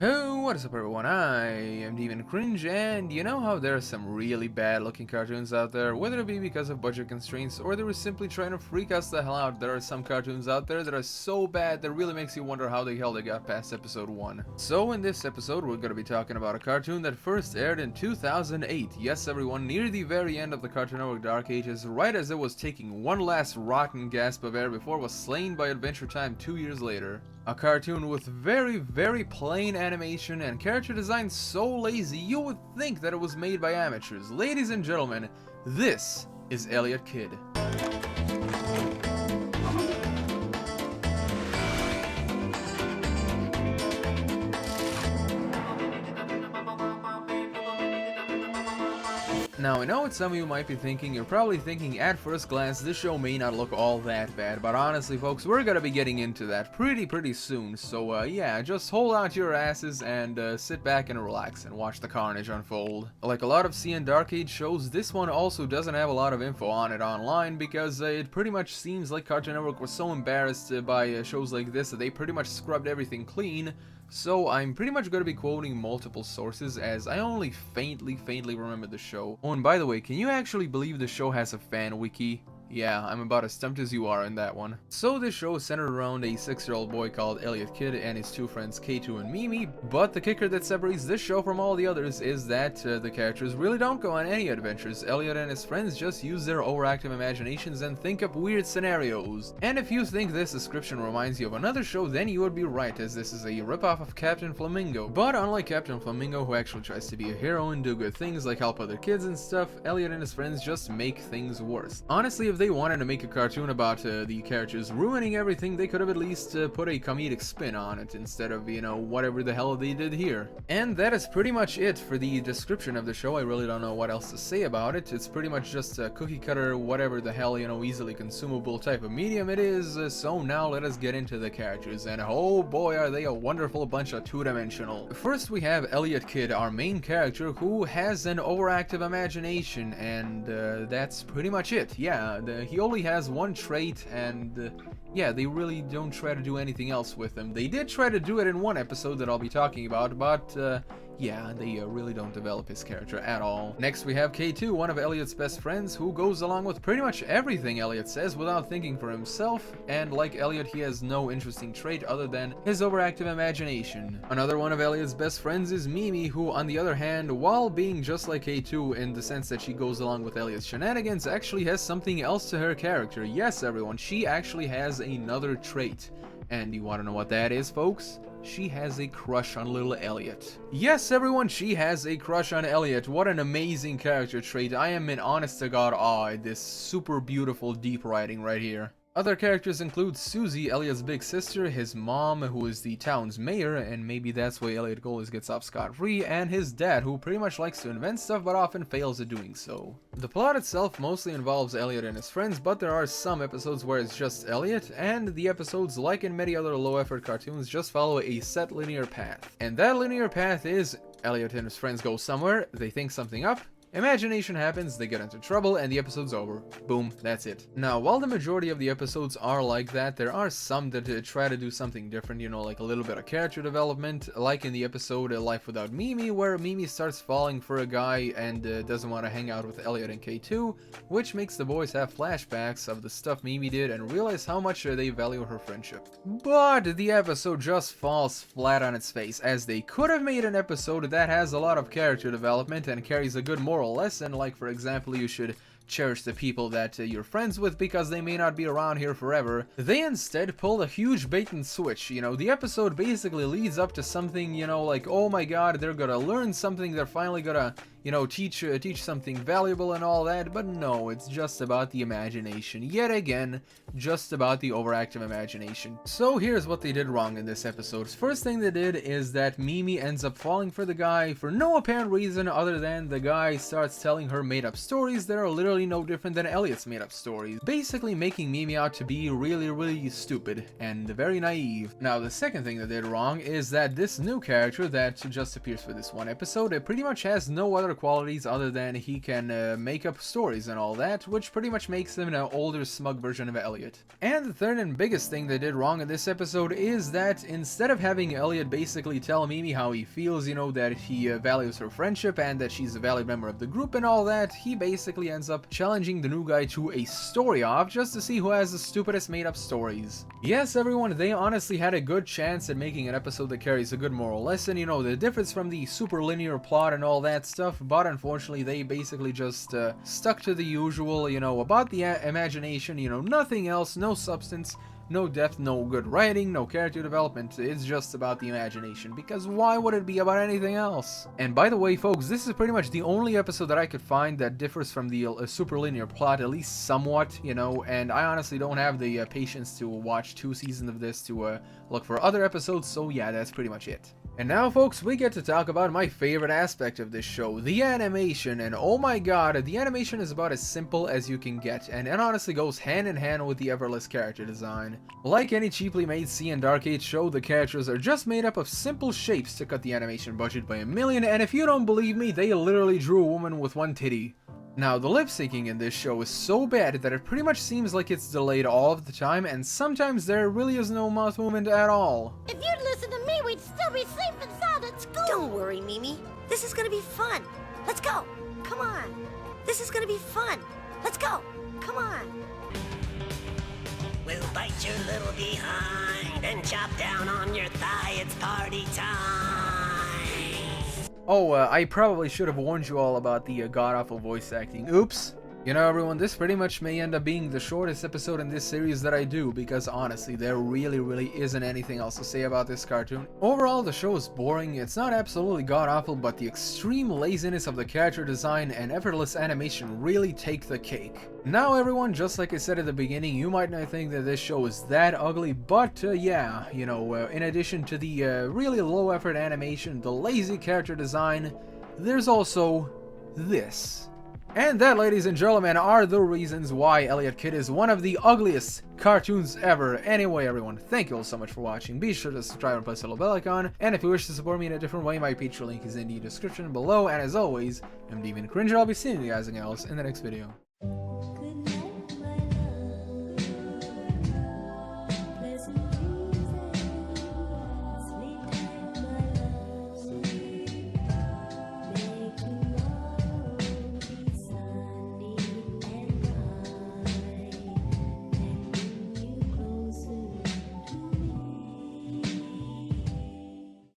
Oh, what is up everyone, I am Demon Cringe, and you know how there are some really bad looking cartoons out there, whether it be because of budget constraints or they were simply trying to freak us the hell out. There are some cartoons out there that are so bad that really makes you wonder how the hell they got past episode 1. So in this episode we're going to be talking about a cartoon that first aired in 2008, yes everyone, near the very end of the Cartoon Network Dark Ages, right as it was taking one last rotten gasp of air before it was slain by Adventure Time 2 years later. A cartoon with very plain animation and character design so lazy you would think that it was made by amateurs. Ladies and gentlemen, this is Eliot Kid. Now, I know what some of you might be thinking. You're probably thinking at first glance this show may not look all that bad, but honestly folks, we're gonna be getting into that pretty soon, so yeah, just hold out your asses and sit back and relax and watch the carnage unfold. Like a lot of CN Dark Age shows, this one also doesn't have a lot of info on it online because it pretty much seems like Cartoon Network was so embarrassed by shows like this that they pretty much scrubbed everything clean. So I'm pretty much going to be quoting multiple sources as I only faintly remember the show. Oh, and by the way, can you actually believe the show has a fan wiki? Yeah, I'm about as stumped as you are in that one. So this show is centered around a 6-year-old boy called Eliot Kid and his two friends K2 and Mimi, but the kicker that separates this show from all the others is that the characters really don't go on any adventures. Eliot and his friends just use their overactive imaginations and think up weird scenarios. And if you think this description reminds you of another show, then you would be right, as this is a ripoff of Captain Flamingo. But unlike Captain Flamingo, who actually tries to be a hero and do good things like help other kids and stuff, Eliot and his friends just make things worse. Honestly, if they wanted to make a cartoon about the characters ruining everything, they could have at least put a comedic spin on it instead of, you know, whatever the hell they did here. And that is pretty much it for the description of the show. I really don't know what else to say about it. It's pretty much just a cookie cutter, whatever the hell, you know, easily consumable type of medium it is. So now let us get into the characters, and oh boy are they a wonderful bunch of two-dimensional. First we have Eliot Kid, our main character, who has an overactive imagination, and that's pretty much it. Yeah, he only has one trait, and yeah, they really don't try to do anything else with him. They did try to do it in one episode that I'll be talking about, but yeah, they really don't develop his character at all. Next we have K2, one of Eliot's best friends, who goes along with pretty much everything Eliot says without thinking for himself, and like Eliot, he has no interesting trait other than his overactive imagination. Another one of Eliot's best friends is Mimi, who on the other hand, while being just like K2 in the sense that she goes along with Eliot's shenanigans, actually has something else to her character. Yes everyone, she actually has another trait. And you want to know what that is, folks? She has a crush on little Eliot. Yes, everyone, she has a crush on Eliot. What an amazing character trait. I am in honest to God awe at this super beautiful deep writing right here. Other characters include Susie, Eliot's big sister, his mom, who is the town's mayor, and maybe that's why Eliot always gets off scot-free, and his dad, who pretty much likes to invent stuff but often fails at doing so. The plot itself mostly involves Eliot and his friends, but there are some episodes where it's just Eliot, and the episodes, like in many other low-effort cartoons, just follow a set linear path. And that linear path is Eliot and his friends go somewhere, they think something up, imagination happens, they get into trouble, and the episode's over. Boom, that's it. Now, while the majority of the episodes are like that, there are some that try to do something different, you know, like a little bit of character development, like in the episode Life Without Mimi, where Mimi starts falling for a guy and doesn't want to hang out with Eliot and K2, which makes the boys have flashbacks of the stuff Mimi did and realize how much they value her friendship. But the episode just falls flat on its face, as they could have made an episode that has a lot of character development and carries a good moral lesson, like for example, you should cherish the people that you're friends with because they may not be around here forever. They instead pulled a huge bait and switch. You know, the episode basically leads up to something, you know, like, oh my god, they're gonna learn something, they're finally gonna, you know, teach something valuable and all that, but no, it's just about the imagination. Yet again, just about the overactive imagination. So here's what they did wrong in this episode. First thing they did is that Mimi ends up falling for the guy for no apparent reason other than the guy starts telling her made-up stories that are literally no different than Eliot's made-up stories, basically making Mimi out to be really stupid and very naive. Now, the second thing they did wrong is that this new character that just appears for this one episode, it pretty much has no other other qualities other than he can make up stories and all that, which pretty much makes him an older, smug version of Eliot. And the third and biggest thing they did wrong in this episode is that instead of having Eliot basically tell Mimi how he feels, you know, that he values her friendship and that she's a valued member of the group and all that, he basically ends up challenging the new guy to a story-off just to see who has the stupidest made-up stories. Yes, everyone, they honestly had a good chance at making an episode that carries a good moral lesson, you know, the difference from the super linear plot and all that stuff, but unfortunately they basically just stuck to the usual, you know, about the imagination, you know, nothing else, no substance, no depth, no good writing, no character development. It's just about the imagination, because why would it be about anything else? And by the way, folks, this is pretty much the only episode that I could find that differs from the super linear plot, at least somewhat, you know, and I honestly don't have the patience to watch 2 seasons of this to look for other episodes, so yeah, that's pretty much it. And now, folks, we get to talk about my favorite aspect of this show, the animation, and oh my god, the animation is about as simple as you can get, and it honestly goes hand in hand with the effortless character design. Like any cheaply made sea and dark age show, the characters are just made up of simple shapes to cut the animation budget by a million, and if you don't believe me, they literally drew a woman with one titty. Now, the lip syncing in this show is so bad that it pretty much seems like it's delayed all of the time, and sometimes there really is no mouth movement at all. If you'd listen to me, we'd still be safe and sound at school. Don't worry, Mimi. This is gonna be fun. Let's go. Come on. This is gonna be fun. Let's go. Come on. We'll bite your little behind and chop down on your thigh. It's party time. Oh, I probably should have warned you all about the god-awful voice acting. Oops. You know, everyone, this pretty much may end up being the shortest episode in this series that I do, because honestly, there really isn't anything else to say about this cartoon. Overall, the show is boring. It's not absolutely god-awful, but the extreme laziness of the character design and effortless animation really take the cake. Now, everyone, just like I said at the beginning, you might not think that this show is that ugly, but yeah, you know, in addition to the really low-effort animation, the lazy character design, there's also this. And that, ladies and gentlemen, are the reasons why Eliot Kid is one of the ugliest cartoons ever. Anyway, everyone, thank you all so much for watching. Be sure to subscribe and press the little bell icon. And if you wish to support me in a different way, my Patreon link is in the description below. And as always, I'm Demon Cringer. I'll be seeing you guys and gals in the next video.